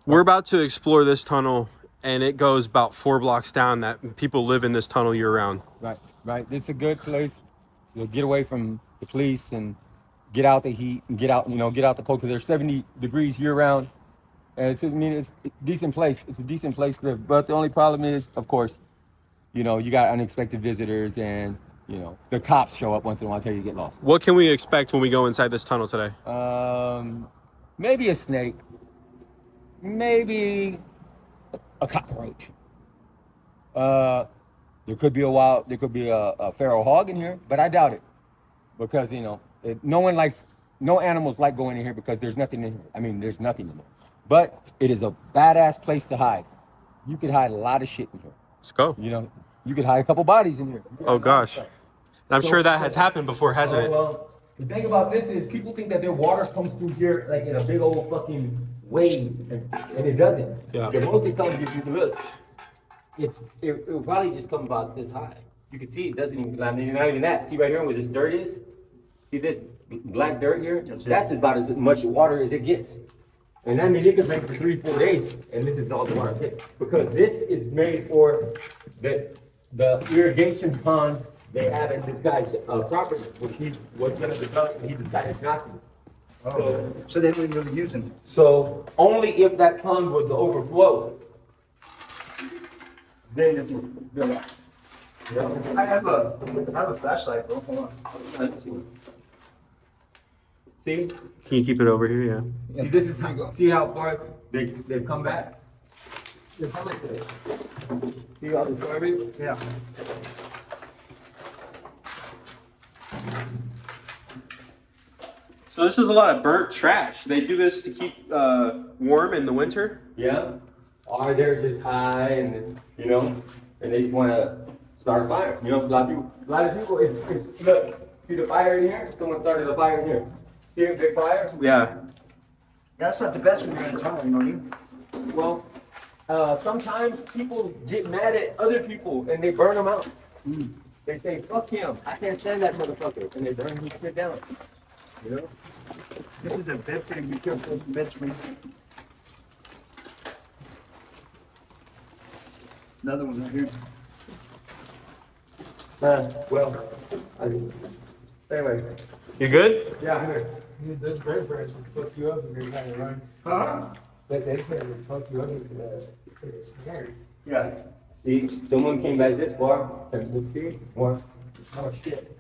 We're about to explore this tunnel, and it goes about 4 blocks down. That people live in this tunnel year round. Right. It's a good place to get away from the police and get out the heat and get out the cold, because there's 70 degrees year round. And it's a decent place. It's a decent place to live. But the only problem is, of course, you got unexpected visitors, and the cops show up once in a while, tell you to get lost. What can we expect when we go inside this tunnel today? Maybe a snake, maybe a cockroach. There could be a feral hog in here, but I doubt it, because no animals like going in here because there's nothing in here. I mean, there's nothing in there. But it is a badass place to hide. You could hide a lot of shit in here. Let's go. You could hide a couple bodies in here. Oh gosh, I'm sure that has happened before, hasn't it? Well, the thing about this is people think that their water comes through here like in a big old fucking wave, and it doesn't. Yeah. It mostly comes, if you look, it will probably just come about this high. You can see it doesn't even, not even that. See right here where this dirt is? See this black dirt here? That's about as much water as it gets. And I mean, it could rain for 3-4 days, and this is all the water hit. Because this is made for the irrigation pond they have at this guy's property, which he was going to develop, and he decided not to. Oh, so they weren't really using it. So only if that pond was to overflow, then it would fill up. I have a flashlight, bro. Hold on. See? Can you keep it over here? Yeah. See, this is how far they've come back. They're coming to it. See all the garbage? Yeah. So this is a lot of burnt trash. They do this to keep warm in the winter? Yeah. Or they're just high and and they just want to start a fire. A lot of people, look, see the fire in here? Someone started a fire in here. See a big fire? Yeah. That's not the best when you're in a tunnel, you know what I mean? Well, sometimes people get mad at other people and they burn them out. They say, fuck him, I can't stand that motherfucker, and they burn his shit down. This is a bed frame. Be careful, it's a bed frame. Another one right here. Anyway. You good? Yeah, I'm here. Dude, those bird birds would fuck you up if you're trying to run. Huh? But they can fuck you up if you're scared. Yeah. See, someone came back this far. See? More. Oh shit.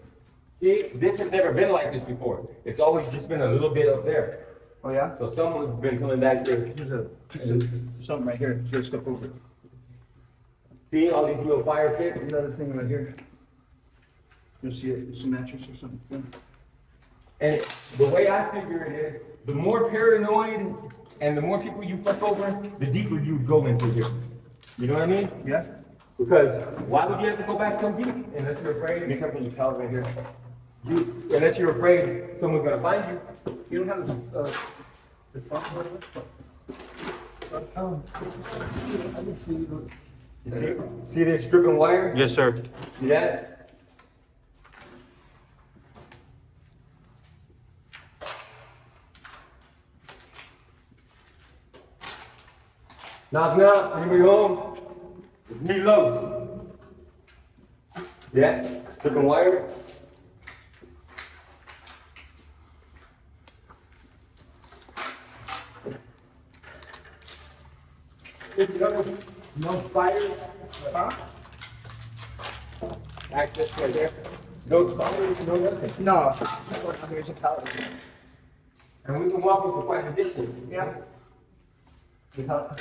See, this has never been like this before. It's always just been a little bit up there. Oh yeah? So someone's been coming back there. There's something right here. Here, step over. See all these little fire pits? Another thing right here. You'll see it. It's a mattress or something. Yeah. And the way I figure it is, the more paranoid and the more people you fuck over, the deeper you go into here. You know what I mean? Yeah? Because why would you have to go back so deep unless you're afraid? Be careful, the pallet right here. Unless you're afraid someone's gonna find you. You don't have the front one? I can see you. See this stripping wire? Yes, sir. See that? Knock, knock, anybody home? It's me, Lowe's. Yeah, stripping wire. No fire. Huh? Access right there. No spiders, no nothing. No. There's a pallet. And we can walk for quite a distance. Yeah. The pallet.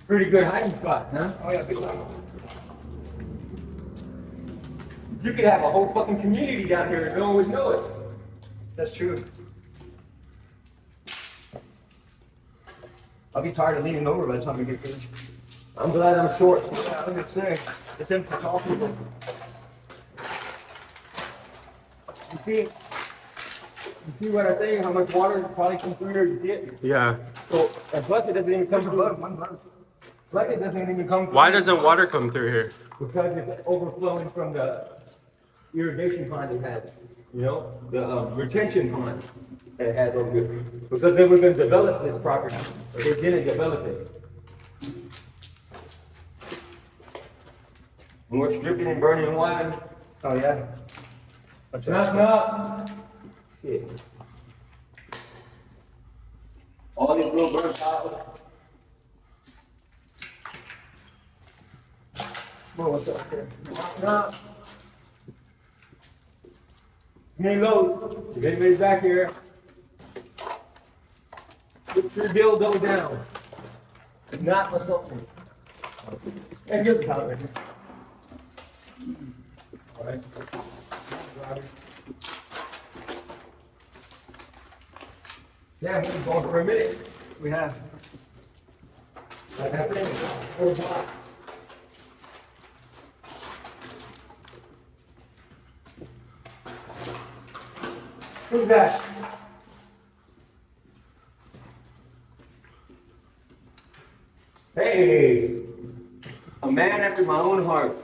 Pretty good hiding spot, huh? Oh yeah, big one. You could have a whole fucking community down here and no one would know it. That's true. I'll be tired of leaning over by the time we get finished. I'm glad I'm short. Yeah, I was gonna say, it's in for tall people. You see what I'm saying? How much water probably comes through here? You see it? Yeah. So, and plus it doesn't even come There's a through. bug, one bug. Plus it doesn't even come through. Why doesn't water come through here? Because it's overflowing from the irrigation pond it has. You know, the retention pond that it has over here. Because they were gonna develop this property, but they didn't develop it. More stripping and burning wine. Oh, yeah. Knock, knock. Shit. All these little burnt houses. Well, what's up here? Knock, knock. Me low. If anybody's back here, put your dildo down. If not, what's up? And here's the collar right here. All right. Yeah, we've been going for a minute. We have. Like I said, 4 o'clock. Who's that? Hey, a man after my own heart.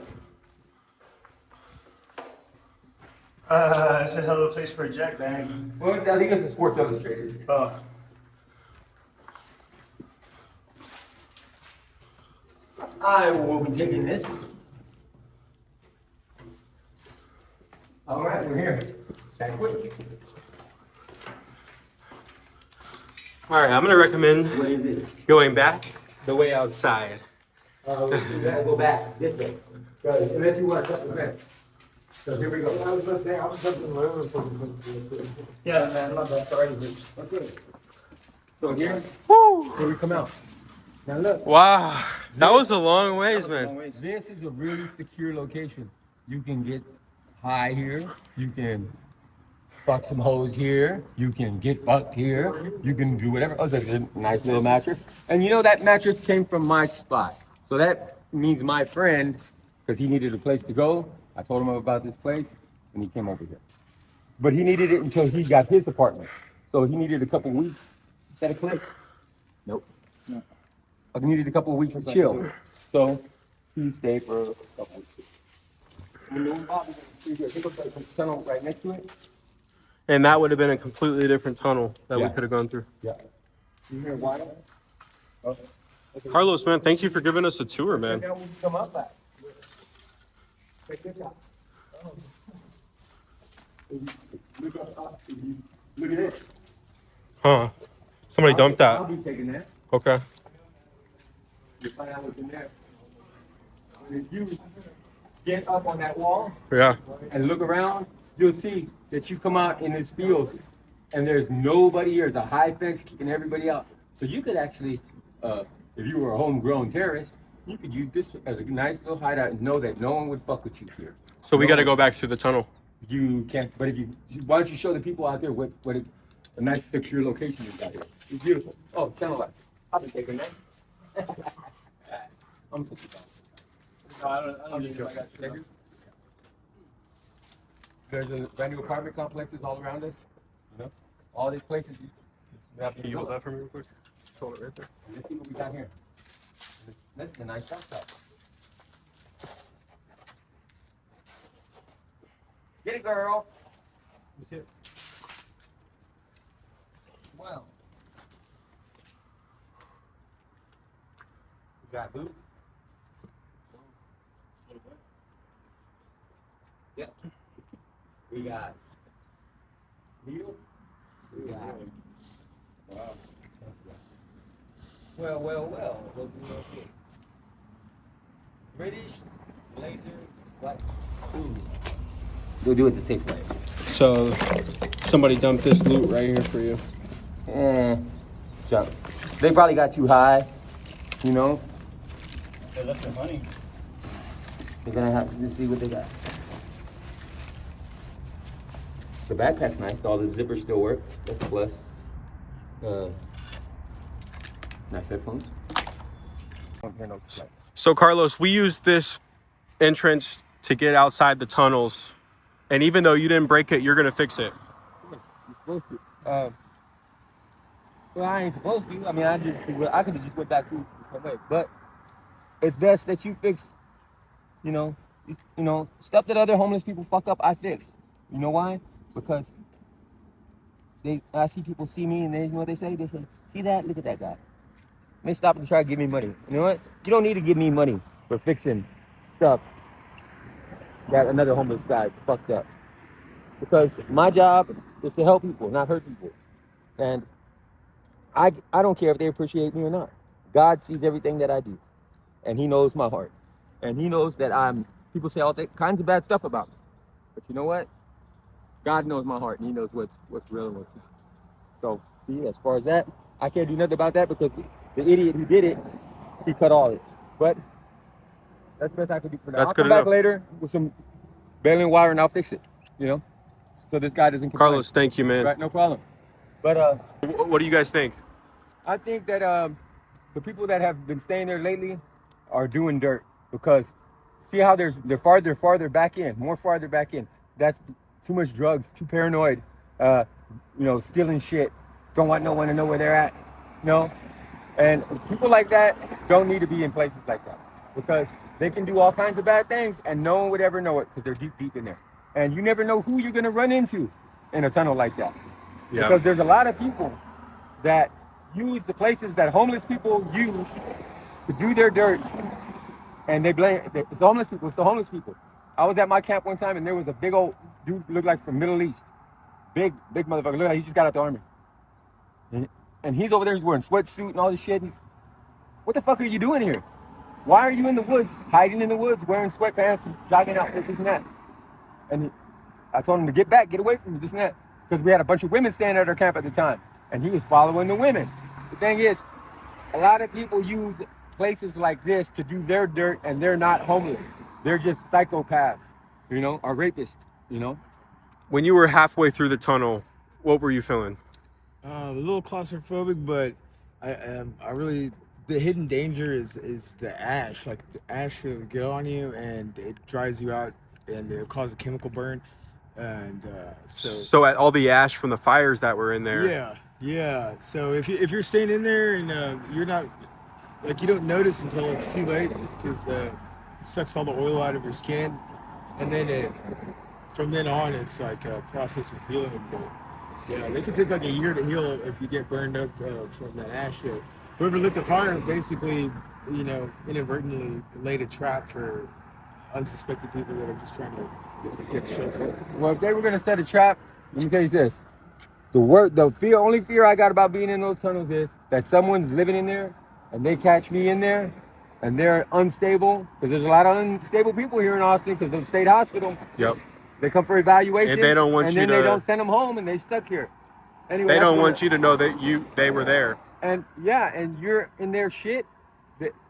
It's a hell of a place for a jack bag. Well, I think it's a Sports Illustrated. Oh. I will be taking this. All right, we're here. Back quick. All right, I'm gonna recommend What is it? going back the way outside. We gotta go back this way. Unless you want to cut the back. So here we go. I was gonna say, I was something whatever for the. Yeah, man, my bad. Sorry. Okay. So here, Woo! here we come out. Now look, Wow, that was a long ways, man. this is a really secure location. You can get high here. You can fuck some hoes here. You can get fucked here. You can do whatever. Oh, there's a nice little mattress. And you know that mattress came from my spot. So that means my friend, because he needed a place to go. I told him about this place, and he came over here. But he needed it until he got his apartment. So he needed a couple weeks. Is that a click? Nope. No. I needed a couple of weeks to chill. So he stayed for a couple weeks. And then Bobby, I think it's like some tunnel right next to it. And that would have been a completely different tunnel that we Yeah. could have gone through. Yeah. You hear water? Oh. Carlos, man, thank you for giving us a tour, man. Now we come up back. Check this out. Look at this. Huh? Somebody dumped I'll that. be taking that. Okay. You find out what's in there. If you get up on that wall Yeah. and look around, you'll see that you come out in this field and there's nobody here. There's a high fence keeping everybody out. So you could actually, if you were a homegrown terrorist, you could use this as a nice little hideout and know that no one would fuck with you here. So we got to go back through the tunnel. You can't, but if you, why don't you show the people out there what a nice secure location is out here. It's beautiful. Oh, channel light. I'll be taking that. I'm such a dog. No, I don't need to. There's a brand new apartment complexes all around us. You know, all these places. Can you hold that for me real quick? Hold it right there. Let's see what we got here. This is a nice shop. Get it, girl. That's it. Wow. We got boots. Yeah. We got heel. We got. Wow. Well. British blazer, black. Ooh. Go do it the safe way. So somebody dumped this loot right here for you. Jump. They probably got too high, you know. They left their money. They're gonna have to see what they got. The backpack's nice. All the zippers still work. That's a plus. Nice headphones. So Carlos, we used this entrance to get outside the tunnels, and even though you didn't break it, you're gonna fix it. You're supposed to. Well, I ain't supposed to. I mean, I could have just went back through the same way. But it's best that you fix. You know, stuff that other homeless people fuck up. I fix. You know why? because I see people see me and they, you know what they say? They say, see that? Look at that guy. They stop and try to give me money. You know what? You don't need to give me money for fixing stuff that another homeless guy fucked up. Because my job is to help people, not hurt people. And I don't care if they appreciate me or not. God sees everything that I do. And he knows my heart. And he knows that people say all kinds of bad stuff about me. But you know what? God knows my heart and he knows what's real and what's not. So, see, as far as that, I can't do nothing about that because the idiot who did it, he cut all this. But that's the best I can do for now. That's I'll good come back enough. later with some baling wire and I'll fix it, you know? So this guy doesn't complain. Carlos, thank you, man. Right, no problem. But What do you guys think? I think that the people that have been staying there lately are doing dirt because see how they're farther back in, more farther back in. That's too much drugs, too paranoid, stealing shit, don't want no one to know where they're at, you know? And people like that don't need to be in places like that because they can do all kinds of bad things and no one would ever know it because they're deep in there. And you never know who you're gonna run into in a tunnel like that. Yeah. Because there's a lot of people that use the places that homeless people use to do their dirt, and they blame it's the homeless people. It's the homeless people. I was at my camp one time, and there was a big old dude looked like from Middle East, big motherfucker. Look like he just got out the army, and he's over there. He's wearing sweatsuit and all this shit. What the fuck are you doing here? Why are you in the woods, hiding in the woods, wearing sweatpants and jogging out with this and that? And I told him to get back, get away from me, this and that, because we had a bunch of women staying at our camp at the time, and he was following the women. The thing is, a lot of people use places like this to do their dirt, and they're not homeless. They're just psychopaths, or rapists, When you were halfway through the tunnel, what were you feeling? A little claustrophobic, but I really the hidden danger is the ash. Like the ash will get on you and it dries you out and it'll cause a chemical burn. And So at all the ash from the fires that were in there. yeah. So if you're staying in there and you're not you don't notice until it's too late because it sucks all the oil out of your skin, and then from then on it's like a process of healing. But yeah, they can take like a year to heal if you get burned up from that ash. So whoever lit the fire basically, inadvertently laid a trap for unsuspecting people that are just trying to get shelter. Well, if they were gonna set a trap, let me tell you this: the only fear I got about being in those tunnels is that someone's living in there and they catch me in there and they're unstable, because there's a lot of unstable people here in Austin because of the state hospital. Yep. They come for evaluations, And they don't want you then to- they don't send them home, and they stuck here. Anyway, They don't want you to know that they were there. And yeah, and you're in their shit.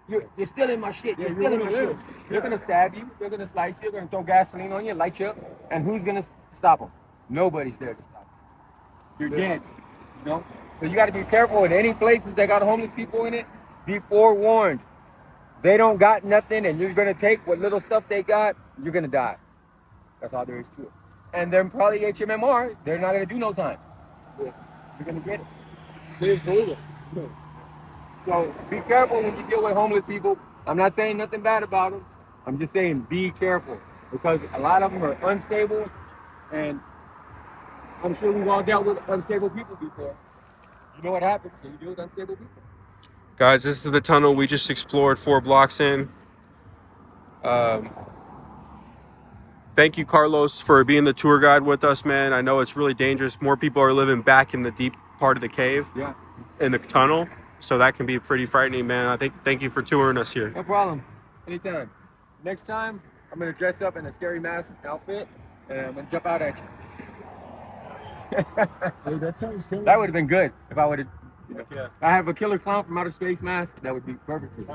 You're still in my shit. You're still in my shit. They're gonna stab you. They're gonna slice you. They're gonna throw gasoline on you, light you up. And who's gonna stop them? Nobody's there to stop you. You're dead. So you got to be careful in any places that got homeless people in it. Be forewarned. They don't got nothing, and you're gonna take what little stuff they got. You're gonna die. That's all there is to it. And then probably HMMR, they're not going to do no time. You're going to get it. It's brutal. So be careful when you deal with homeless people. I'm not saying nothing bad about them. I'm just saying be careful, because a lot of them are unstable, and I'm sure we've all dealt with unstable people before. You know what happens when you deal with unstable people. Guys, this is the tunnel we just explored 4 blocks in. Thank you, Carlos, for being the tour guide with us, man. I know it's really dangerous. More people are living back in the deep part of the cave, in the tunnel, so that can be pretty frightening, man. Thank you for touring us here. No problem. Anytime. Next time, I'm going to dress up in a scary mask outfit, and I'm going to jump out at you. Hey, that sounds cool. That would have been good if I would have. I have a killer clown from outer space mask. That would be perfect for you.